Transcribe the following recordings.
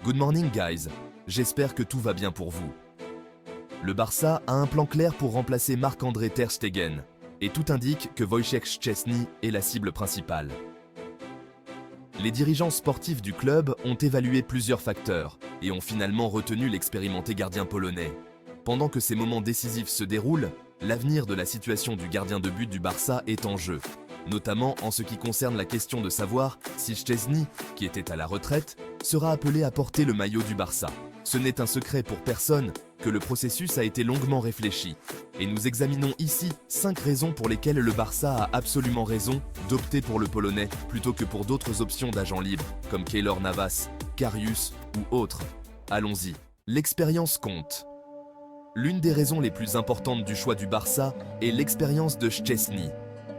Good morning guys, j'espère que tout va bien pour vous. Le Barça a un plan clair pour remplacer Marc-André Ter Stegen, et tout indique que Wojciech Szczęsny est la cible principale. Les dirigeants sportifs du club ont évalué plusieurs facteurs et ont finalement retenu l'expérimenté gardien polonais. Pendant que ces moments décisifs se déroulent, l'avenir de la situation du gardien de but du Barça est en jeu, notamment en ce qui concerne la question de savoir si Szczęsny, qui était à la retraite, sera appelé à porter le maillot du Barça. Ce n'est un secret pour personne que le processus a été longuement réfléchi, et nous examinons ici 5 raisons pour lesquelles le Barça a absolument raison d'opter pour le Polonais plutôt que pour d'autres options d'agents libres, comme Keylor Navas, Karius ou autres. Allons-y. L'expérience compte. L'une des raisons les plus importantes du choix du Barça est l'expérience de Szczęsny.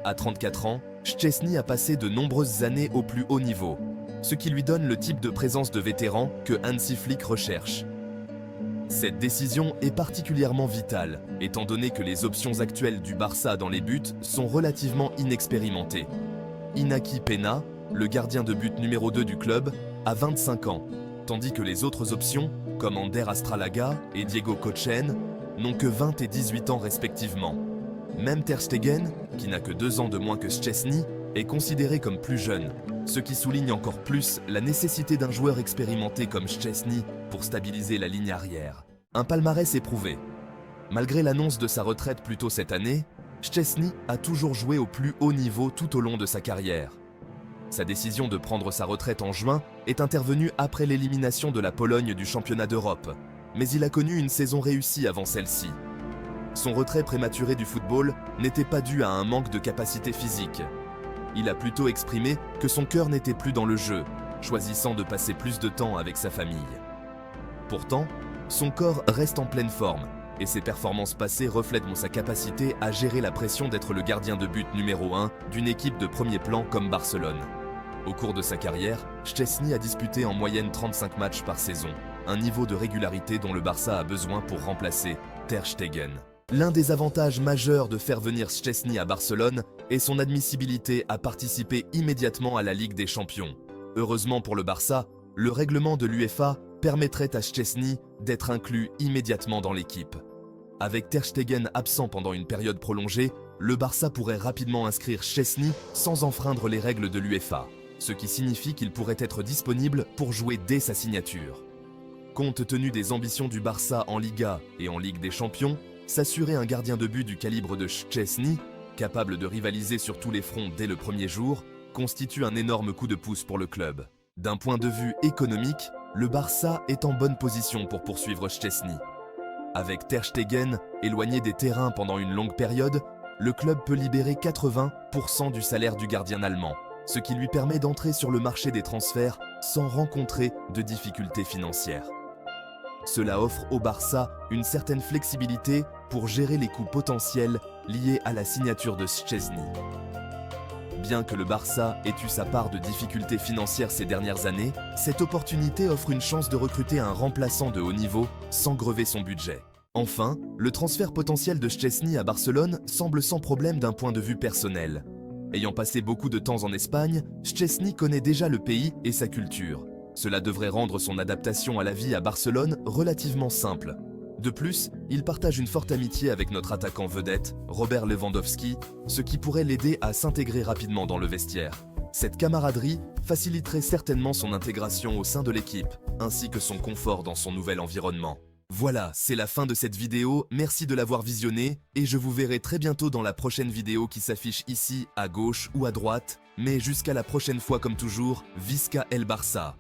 À 34 ans, Szczęsny a passé de nombreuses années au plus haut niveau, ce qui lui donne le type de présence de vétéran que Hansi Flick recherche. Cette décision est particulièrement vitale, étant donné que les options actuelles du Barça dans les buts sont relativement inexpérimentées. Inaki Peña, le gardien de but numéro 2 du club, a 25 ans, tandis que les autres options, comme Ander Astralaga et Diego Kochen, n'ont que 20 et 18 ans respectivement. Même Ter Stegen, qui n'a que 2 ans de moins que Szczęsny, est considéré comme plus jeune, ce qui souligne encore plus la nécessité d'un joueur expérimenté comme Szczęsny pour stabiliser la ligne arrière. Un palmarès éprouvé. Malgré l'annonce de sa retraite plus tôt cette année, Szczęsny a toujours joué au plus haut niveau tout au long de sa carrière. Sa décision de prendre sa retraite en juin est intervenue après l'élimination de la Pologne du championnat d'Europe, mais il a connu une saison réussie avant celle-ci. Son retrait prématuré du football n'était pas dû à un manque de capacité physique. Il a plutôt exprimé que son cœur n'était plus dans le jeu, choisissant de passer plus de temps avec sa famille. Pourtant, son corps reste en pleine forme, et ses performances passées reflètent sa capacité à gérer la pression d'être le gardien de but numéro 1 d'une équipe de premier plan comme Barcelone. Au cours de sa carrière, Szczęsny a disputé en moyenne 35 matchs par saison, un niveau de régularité dont le Barça a besoin pour remplacer Ter Stegen. L'un des avantages majeurs de faire venir Szczęsny à Barcelone est son admissibilité à participer immédiatement à la Ligue des Champions. Heureusement pour le Barça, le règlement de l'UEFA permettrait à Szczęsny d'être inclus immédiatement dans l'équipe. Avec Ter Stegen absent pendant une période prolongée, le Barça pourrait rapidement inscrire Szczęsny sans enfreindre les règles de l'UEFA, ce qui signifie qu'il pourrait être disponible pour jouer dès sa signature. Compte tenu des ambitions du Barça en Liga et en Ligue des Champions, s'assurer un gardien de but du calibre de Szczęsny, capable de rivaliser sur tous les fronts dès le premier jour, constitue un énorme coup de pouce pour le club. D'un point de vue économique, le Barça est en bonne position pour poursuivre Szczęsny. Avec Ter Stegen éloigné des terrains pendant une longue période, le club peut libérer 80% du salaire du gardien allemand, ce qui lui permet d'entrer sur le marché des transferts sans rencontrer de difficultés financières. Cela offre au Barça une certaine flexibilité pour gérer les coûts potentiels liés à la signature de Szczęsny. Bien que le Barça ait eu sa part de difficultés financières ces dernières années, cette opportunité offre une chance de recruter un remplaçant de haut niveau sans grever son budget. Enfin, le transfert potentiel de Szczęsny à Barcelone semble sans problème d'un point de vue personnel. Ayant passé beaucoup de temps en Espagne, Szczęsny connaît déjà le pays et sa culture. Cela devrait rendre son adaptation à la vie à Barcelone relativement simple. De plus, il partage une forte amitié avec notre attaquant vedette, Robert Lewandowski, ce qui pourrait l'aider à s'intégrer rapidement dans le vestiaire. Cette camaraderie faciliterait certainement son intégration au sein de l'équipe, ainsi que son confort dans son nouvel environnement. Voilà, c'est la fin de cette vidéo, merci de l'avoir visionnée, et je vous verrai très bientôt dans la prochaine vidéo qui s'affiche ici, à gauche ou à droite, mais jusqu'à la prochaine fois comme toujours, Visca el Barça!